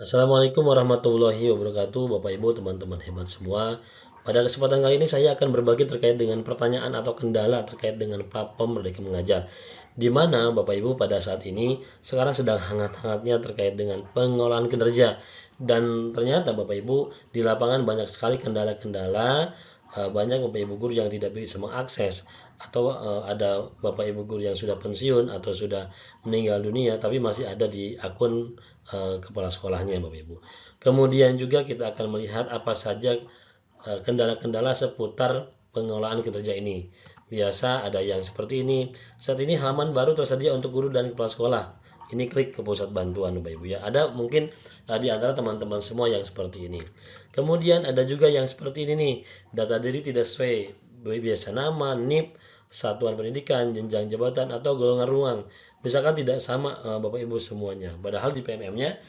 Assalamualaikum warahmatullahi wabarakatuh, Bapak Ibu, teman-teman hebat semua. Pada kesempatan kali ini saya akan berbagi terkait dengan pertanyaan atau kendala terkait dengan platform Merdeka Mengajar. Di mana Bapak Ibu pada saat ini sekarang sedang hangat-hangatnya terkait dengan pengolahan kinerja. Dan ternyata Bapak Ibu di lapangan banyak sekali kendala-kendala, banyak Bapak Ibu guru yang tidak bisa mengakses, atau ada Bapak Ibu guru yang sudah pensiun atau sudah meninggal dunia tapi masih ada di akun kepala sekolahnya Bapak Ibu. Kemudian juga kita akan melihat apa saja kendala-kendala seputar pengelolaan kinerja ini. Biasa ada yang seperti ini. Saat ini halaman baru tersedia untuk guru dan kepala sekolah. Ini klik ke pusat bantuan Bapak Ibu ya. Ada mungkin di antara teman-teman semua yang seperti ini. Kemudian ada juga yang seperti ini nih. Data diri tidak sesuai. Biasa nama, NIP, satuan pendidikan, jenjang jabatan atau golongan ruang. Misalkan tidak sama Bapak Ibu semuanya. Padahal di PMM-nya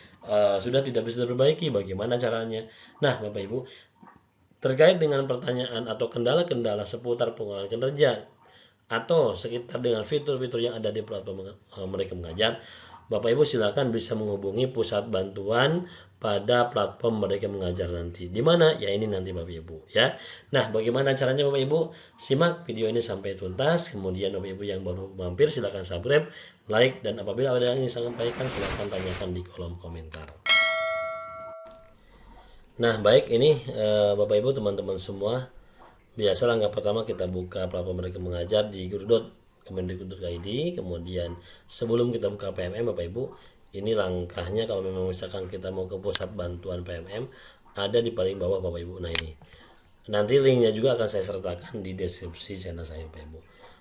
sudah tidak bisa diperbaiki. Bagaimana caranya? Nah, Bapak Ibu, terkait dengan pertanyaan atau kendala-kendala seputar pengolahan kinerja atau sekitar dengan fitur-fitur yang ada di platform Merdeka Mengajar, Bapak Ibu silakan bisa menghubungi pusat bantuan pada platform Merdeka Mengajar nanti. Di mana? Ya ini nanti Bapak Ibu ya. Nah, bagaimana caranya Bapak Ibu? Simak video ini sampai tuntas. Kemudian Bapak Ibu yang baru mampir silakan subscribe, like, dan apabila ada yang ingin saya sampaikan silakan tanyakan di kolom komentar. Nah, baik ini Bapak Ibu teman-teman semua. Biasa langkah pertama kita buka platform Merdeka Mengajar di guru.kemendikbud.id. Kemudian sebelum kita buka PMM Bapak Ibu, ini langkahnya kalau memang misalkan kita mau ke pusat bantuan PMM, ada di paling bawah Bapak Ibu. Nah ini. Nanti linknya juga akan saya sertakan di deskripsi channel saya Bapak Ibu.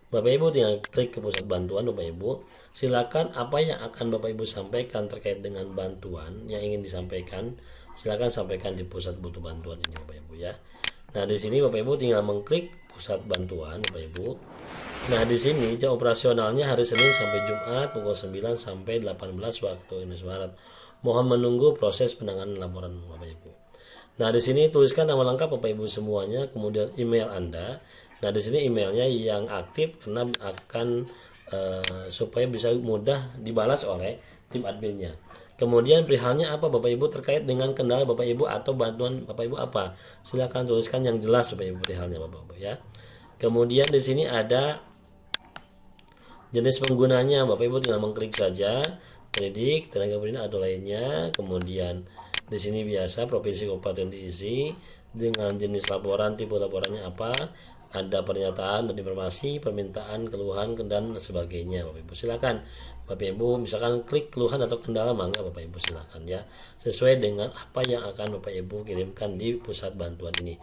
Bapak Ibu tinggal klik ke pusat bantuan Bapak Ibu. Silakan apa yang akan Bapak Ibu sampaikan terkait dengan bantuan yang ingin disampaikan, silakan sampaikan di pusat butuh bantuan ini Bapak Ibu ya. Nah, di sini Bapak Ibu tinggal mengklik pusat bantuan Bapak Ibu. Nah, di sini jam operasionalnya hari Senin sampai Jumat pukul 9 sampai 18 waktu Indonesia Barat. Mohon menunggu proses penanganan laporan Bapak Ibu. Nah, di sini tuliskan nama lengkap Bapak Ibu semuanya, kemudian email Anda. Nah, di sini emailnya yang aktif karena akan supaya bisa mudah dibalas oleh tim adminnya. Kemudian perihalnya apa Bapak Ibu terkait dengan kendala Bapak Ibu atau bantuan Bapak Ibu apa? Silakan tuliskan yang jelas Bapak Ibu perihalnya Bapak Ibu ya. Kemudian di sini ada jenis penggunanya, Bapak Ibu tinggal mengklik saja pendidik, tenaga pendidik atau lainnya. Kemudian di sini biasa provinsi kabupaten diisi dengan jenis laporan, tipe laporannya apa, ada pernyataan dan informasi, permintaan, keluhan, dan sebagainya. Bapak Ibu silakan. Bapak Ibu misalkan klik keluhan atau kendala, mangga Bapak Ibu silakan ya, sesuai dengan apa yang akan Bapak Ibu kirimkan di pusat bantuan ini.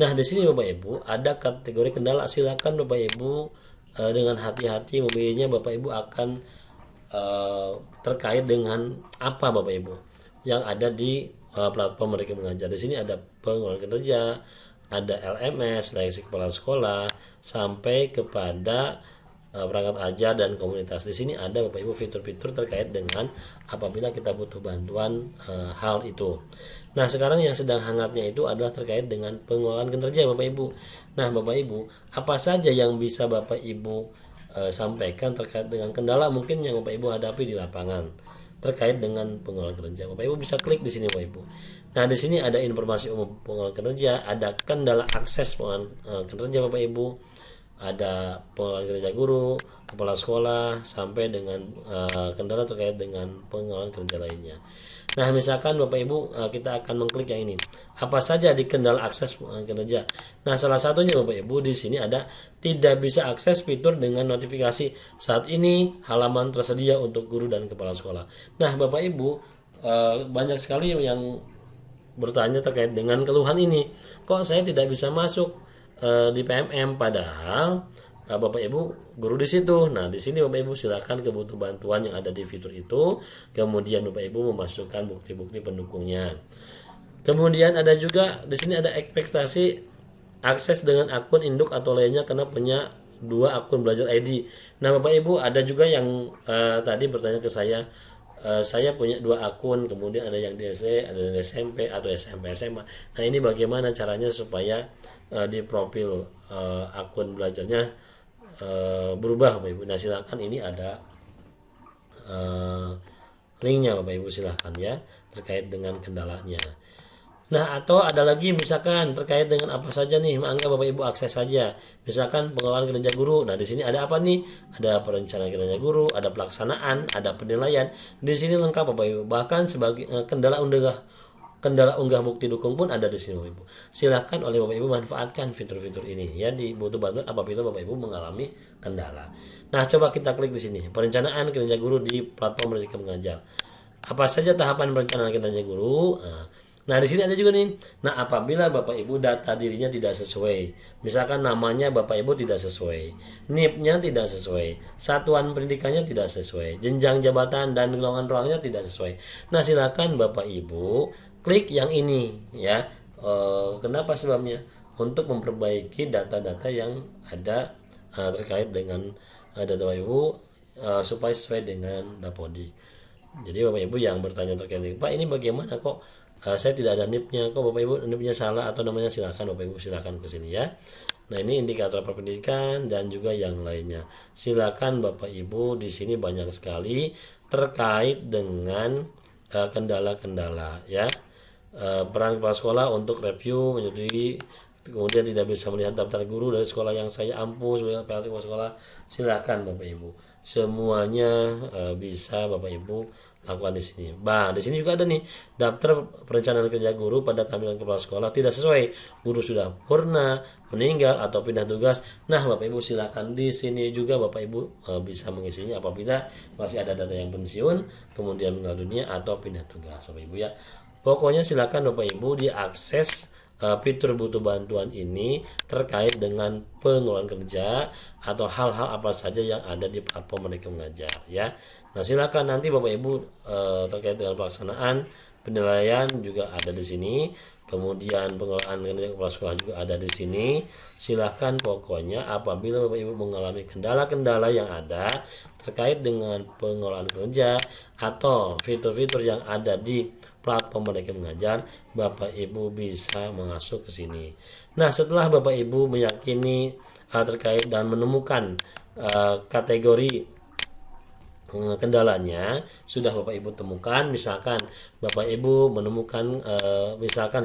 Nah, di sini Bapak Ibu ada kategori kendala, silakan Bapak Ibu dengan hati-hati memilihnya. Bapak Ibu akan terkait dengan apa Bapak Ibu yang ada di platform Merdeka Mengajar. Di sini ada pengolahan kinerja, ada LMS, seleksi kepala sekolah, sampai kepada perangkat ajar dan komunitas. Di sini ada Bapak Ibu fitur-fitur terkait dengan apabila kita butuh bantuan hal itu. Nah, sekarang yang sedang hangatnya itu adalah terkait dengan pengolahan kinerja Bapak Ibu. Nah, Bapak Ibu, apa saja yang bisa Bapak Ibu sampaikan terkait dengan kendala mungkin yang Bapak Ibu hadapi di lapangan terkait dengan pengolahan kinerja. Bapak Ibu bisa klik di sini Bapak Ibu. Nah, di sini ada informasi umum pengolahan kinerja, ada kendala akses pengolahan kinerja Bapak Ibu, ada pengolahan kinerja guru, kepala sekolah, sampai dengan kendala terkait dengan pengolahan kinerja lainnya. Nah, misalkan Bapak Ibu kita akan mengklik yang ini. Apa saja di kendala akses kinerja? Nah, salah satunya Bapak Ibu di sini ada tidak bisa akses fitur dengan notifikasi. Saat ini halaman tersedia untuk guru dan kepala sekolah. Nah, Bapak Ibu banyak sekali yang bertanya terkait dengan keluhan ini. Kok saya tidak bisa masuk di PMM, padahal Bapak Ibu guru di situ. Nah, di sini Bapak Ibu silakan kebutuh bantuan yang ada di fitur itu. Kemudian Bapak Ibu memasukkan bukti-bukti pendukungnya. Kemudian ada juga di sini ada ekspektasi akses dengan akun induk atau lainnya karena punya dua akun belajar ID. Nah, Bapak Ibu ada juga yang tadi bertanya ke saya punya dua akun, kemudian ada yang di SD, ada yang di SMP atau SMP SMA. Nah, ini bagaimana caranya supaya di profil akun belajarnya berubah Bapak Ibu. Nah, silakan ini ada linknya Bapak Ibu silahkan ya. terkait dengan kendalanya. Nah, atau ada lagi misalkan terkait dengan apa saja nih, anggap Bapak Ibu akses saja. Misalkan pengelolaan kinerja guru. Nah, di sini ada apa nih? Ada perencanaan kinerja guru, ada pelaksanaan, ada penilaian. Di sini lengkap Bapak Ibu. Bahkan sebagai kendala unggah bukti dukung pun ada di sini Bapak Ibu. Silakan oleh Bapak Ibu manfaatkan fitur-fitur ini ya, dibutuh bantuan apabila Bapak Ibu mengalami kendala. Nah, coba kita klik di sini, perencanaan kinerja guru di platform Merdeka Mengajar. Apa saja tahapan perencanaan kinerja guru? Nah, di sini ada juga nih. Nah, apabila Bapak Ibu data dirinya tidak sesuai, misalkan namanya Bapak Ibu tidak sesuai, NIP-nya tidak sesuai, satuan pendidikannya tidak sesuai, jenjang jabatan dan golongan ruangnya tidak sesuai. Nah, silakan Bapak Ibu klik yang ini ya. Kenapa sebabnya? Untuk memperbaiki data-data yang ada terkait dengan data Bapak Ibu supaya sesuai dengan Dapodi. Jadi Bapak Ibu yang bertanya terkait dengan Pak, ini bagaimana kok saya tidak ada NIP-nya, kok Bapak Ibu NIP-nya salah atau namanya, silakan Bapak Ibu silakan ke sini ya. Nah, ini indikator pendidikan dan juga yang lainnya. Silakan Bapak Ibu, di sini banyak sekali terkait dengan kendala-kendala ya. Peran kepala sekolah untuk review menyetujui, kemudian tidak bisa melihat daftar guru dari sekolah yang saya ampuh sebagai PLT kepala sekolah. Silakan Bapak Ibu, semuanya bisa Bapak Ibu lakukan di sini. Bah, di sini juga ada nih daftar perencanaan kerja guru pada tampilan kepala sekolah tidak sesuai, guru sudah purna, meninggal atau pindah tugas. Nah, Bapak Ibu silakan di sini juga Bapak Ibu bisa mengisinya apabila masih ada data yang pensiun, kemudian meninggal dunia atau pindah tugas Bapak Ibu ya. Pokoknya silakan Bapak Ibu diakses fitur butuh bantuan ini terkait dengan pengelolaan kerja atau hal-hal apa saja yang ada di platform Merdeka Mengajar ya. Nah, silakan nanti Bapak Ibu terkait dengan pelaksanaan penilaian juga ada di sini, kemudian pengelolaan kinerja kepala sekolah juga ada di sini. Silakan pokoknya apabila Bapak Ibu mengalami kendala-kendala yang ada terkait dengan pengelolaan kerja atau fitur-fitur yang ada di platform Merdeka Mengajar, Bapak Ibu bisa masuk ke sini. Nah, setelah Bapak Ibu meyakini terkait dan menemukan kategori kendalanya sudah Bapak Ibu temukan, misalkan Bapak Ibu menemukan misalkan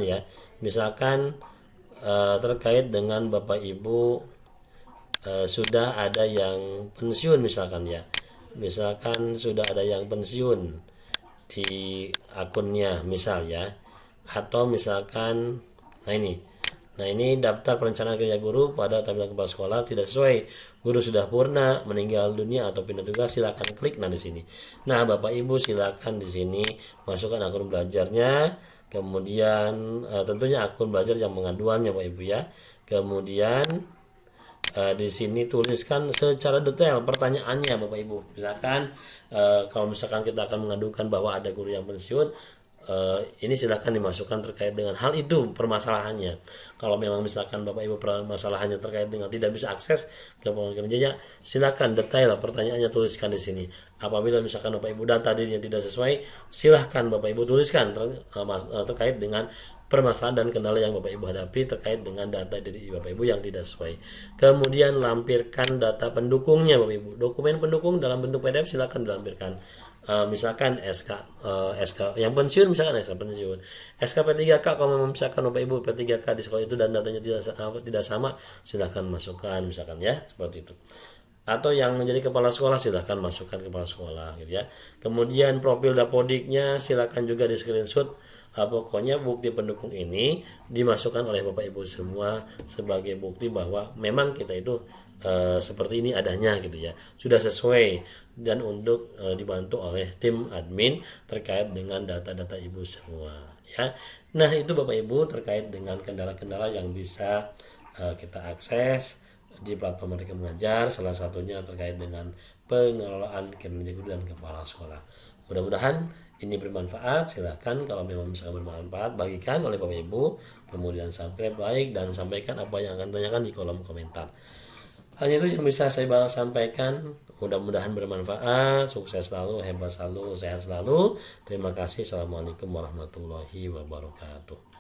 terkait dengan Bapak Ibu sudah ada yang pensiun misalkan sudah ada yang pensiun di akunnya misal ya, atau misalkan nah ini daftar perencanaan kerja guru pada tampilan kepala sekolah tidak sesuai, guru sudah purna, meninggal dunia atau pindah tugas, silakan klik di sini. Nah, Bapak Ibu silakan di sini masukkan akun belajarnya, kemudian tentunya akun belajar yang pengaduannya Bapak Ibu ya. Kemudian di sini tuliskan secara detail pertanyaannya Bapak Ibu. Misalkan kalau misalkan kita akan mengadukan bahwa ada guru yang pensiun, ini silakan dimasukkan terkait dengan hal itu permasalahannya. Kalau memang misalkan Bapak Ibu permasalahannya terkait dengan tidak bisa akses ke pengelolaan kerjanya, silakan detail pertanyaannya tuliskan di sini. Apabila misalkan Bapak Ibu data dirinya tidak sesuai, silakan Bapak Ibu tuliskan terkait dengan permasalahan dan kendala yang Bapak Ibu hadapi terkait dengan data diri Bapak Ibu yang tidak sesuai. Kemudian lampirkan data pendukungnya Bapak Ibu. Dokumen pendukung dalam bentuk PDF silakan dilampirkan. Misalkan SK yang pensiun, misalkan SK pensiun, SK P3K, kalau misalkan Bapak Ibu P3K di sekolah itu dan datanya tidak sama, silakan masukkan misalkan ya, seperti itu. Atau yang menjadi kepala sekolah silakan masukkan kepala sekolah gitu ya. Kemudian profil dapodiknya silakan juga di screenshot. Pokoknya bukti pendukung ini dimasukkan oleh Bapak Ibu semua sebagai bukti bahwa memang kita itu seperti ini adanya gitu ya, sudah sesuai dan untuk dibantu oleh tim admin terkait dengan data-data Ibu semua ya. Nah, itu Bapak Ibu terkait dengan kendala-kendala yang bisa kita akses di platform Merdeka Mengajar, salah satunya terkait dengan pengelolaan kinerja guru dan kepala sekolah. Mudah-mudahan ini bermanfaat. Silakan kalau memang misalkan bermanfaat bagikan oleh Bapak Ibu, kemudian subscribe, like, dan sampaikan apa yang akan ditanyakan di kolom komentar. Hanya itu yang bisa saya sampaikan. Mudah-mudahan bermanfaat. Sukses selalu, hebat selalu, sehat selalu. Terima kasih. Assalamualaikum warahmatullahi wabarakatuh.